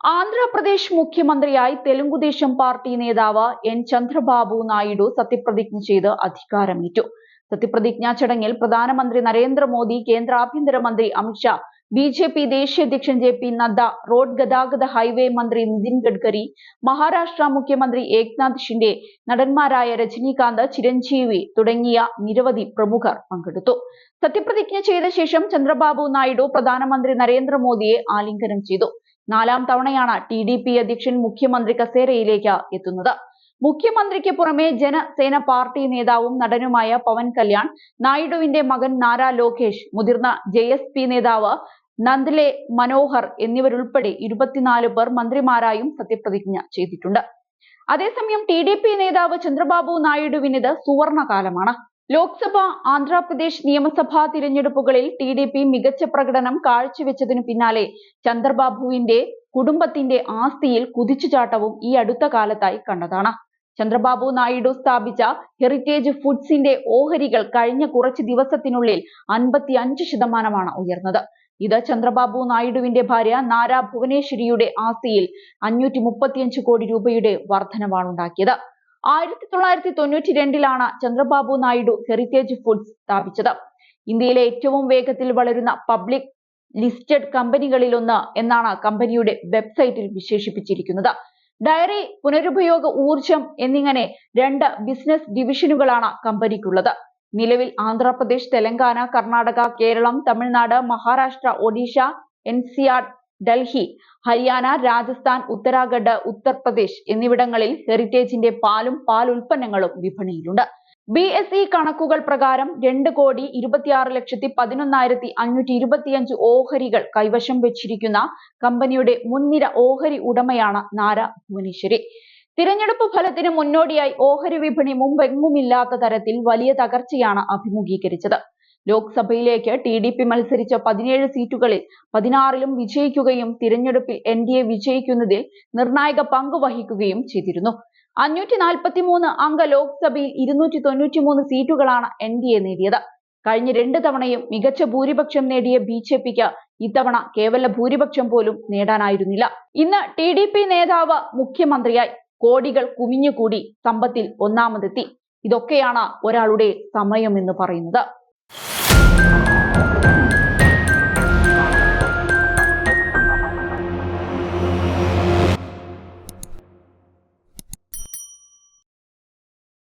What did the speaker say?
ആന്ധ്രാപ്രദേശ് മുഖ്യമന്ത്രിയായി തെലുങ്കുദേശം പാർട്ടി നേതാവ് എൻ ചന്ദ്രബാബു നായിഡു സത്യപ്രതിജ്ഞ ചെയ്ത് അധികാരമേറ്റു. സത്യപ്രതിജ്ഞാ ചടങ്ങിൽ പ്രധാനമന്ത്രി നരേന്ദ്രമോദി, കേന്ദ്ര ആഭ്യന്തരമന്ത്രി അമിത്ഷാ, ബി.ജെ.പി ദേശീയ അധ്യക്ഷൻ ജെ.പി. നദ്ദ, റോഡ് ഗതാഗത ഹൈവേ മന്ത്രി നിതിൻ ഗഡ്കരി, മഹാരാഷ്ട്ര മുഖ്യമന്ത്രി ഏക്നാഥ് ഷിൻഡെ, നടന്മാരായ രജനീകാന്ത്, ചിരഞ്ജീവി തുടങ്ങിയ നിരവധി പ്രമുഖർ പങ്കെടുത്തു. സത്യപ്രതിജ്ഞ ചെയ്ത ശേഷം ചന്ദ്രബാബു നായിഡു പ്രധാനമന്ത്രി നരേന്ദ്രമോദിയെ ആലിംഗനം ചെയ്തു. 4ാം തവണയാണ് ടി.ഡി.പി അധ്യക്ഷൻ മുഖ്യമന്ത്രി കസേരയിലേക്ക് എത്തുന്നത്. മുഖ്യമന്ത്രിക്ക് പുറമെ ജനസേന പാർട്ടി നേതാവും നടനുമായ പവൻ കല്യാൺ, നായിഡുവിന്റെ മകൻ നാരാ ലോകേഷ്, മുതിർന്ന ജെ.എസ്.പി നേതാവ് നന്ദലെ മനോഹർ എന്നിവരുൾപ്പെടെ 24 പേർ മന്ത്രിമാരായും സത്യപ്രതിജ്ഞ ചെയ്തിട്ടുണ്ട്. അതേസമയം ടി.ഡി.പി നേതാവ് ചന്ദ്രബാബു നായിഡുവിനിത് സുവർണകാലമാണ്. ലോക്സഭ, ആന്ധ്രാപ്രദേശ് നിയമസഭാ തിരഞ്ഞെടുപ്പുകളിൽ ടി.ഡി.പി മികച്ച പ്രകടനം കാഴ്ചവെച്ചതിനു പിന്നാലെ ചന്ദ്രബാബുവിന്റെ കുടുംബത്തിന്റെ ആസ്തിയിൽ കുതിച്ചുചാട്ടവും ഈ അടുത്ത കാലത്തായി കണ്ടതാണ്. ചന്ദ്രബാബു നായിഡു സ്ഥാപിച്ച ഹെറിറ്റേജ് ഫുഡ്സിന്റെ ഓഹരികൾ കഴിഞ്ഞ കുറച്ച് ദിവസത്തിനുള്ളിൽ 55% ഉയർന്നത്. ഇത് ചന്ദ്രബാബു നായിഡുവിന്റെ ഭാര്യ നാരാ ഭുവനേശ്വരിയുടെ ആസ്തിയിൽ 535 കോടി രൂപയുടെ വർധനവാണുണ്ടാക്കിയത്. 1992-ലാണ് ചന്ദ്രബാബു നായിഡു ഹെറിറ്റേജ് ഫുഡ്സ് സ്ഥാപിച്ചത്. ഇന്ത്യയിലെ ഏറ്റവും വേഗത്തിൽ വളരുന്ന പബ്ലിക് ലിസ്റ്റഡ് കമ്പനികളിലൊന്ന് എന്നാണ് കമ്പനിയുടെ വെബ്സൈറ്റിൽ വിശേഷിപ്പിച്ചിരിക്കുന്നത്. ഡയറി, പുനരുപയോഗ ഊർജം എന്നിങ്ങനെ 2 ബിസിനസ് ഡിവിഷനുകളാണ് കമ്പനിക്കുള്ളത്. നിലവിൽ ആന്ധ്രാപ്രദേശ്, തെലങ്കാന, കർണാടക, കേരളം, തമിഴ്നാട്, മഹാരാഷ്ട്ര, ഒഡീഷ, എൻസിആർ, ഡൽഹി, ഹരിയാന, രാജസ്ഥാൻ, ഉത്തരാഖണ്ഡ്, ഉത്തർപ്രദേശ് എന്നിവിടങ്ങളിൽ ഹെറിറ്റേജിന്റെ പാലും പാലുൽപ്പന്നങ്ങളും വിപണിയിലുണ്ട്. BSE കണക്കുകൾ പ്രകാരം 2,26,11,525 ഓഹരികൾ കൈവശം വെച്ചിരിക്കുന്ന കമ്പനിയുടെ മുൻനിര ഓഹരി ഉടമയാണ് നാരാ ഭുവനേശ്വരി. തിരഞ്ഞെടുപ്പ് ഫലത്തിന് മുന്നോടിയായി ഓഹരി വിപണി മുമ്പെങ്ങുമില്ലാത്ത തരത്തിൽ വലിയ തകർച്ചയാണ് അഭിമുഖീകരിച്ചത്. ലോക്സഭയിലേക്ക് ടി.ഡി.പി മത്സരിച്ച 17 സീറ്റുകളിൽ 16ലും വിജയിക്കുകയും തിരഞ്ഞെടുപ്പിൽ NDA വിജയിക്കുന്നതിൽ നിർണായക പങ്ക് വഹിക്കുകയും ചെയ്തിരുന്നു. 543 അംഗ ലോക്സഭയിൽ 293 സീറ്റുകളാണ് NDA നേടിയത്. കഴിഞ്ഞ 2 തവണയും മികച്ച ഭൂരിപക്ഷം നേടിയ ബി.ജെ.പിക്ക് ഇത്തവണ കേവല ഭൂരിപക്ഷം പോലും നേടാനായിരുന്നില്ല. ഇന്ന് ടി.ഡി.പി നേതാവ് മുഖ്യമന്ത്രിയായി, കോടികൾ കുമിഞ്ഞുകൂടി, സമ്പത്തിൽ ഒന്നാമതെത്തി. ഇതൊക്കെയാണ് ഒരാളുടെ സമയം എന്ന് പറയുന്നത്.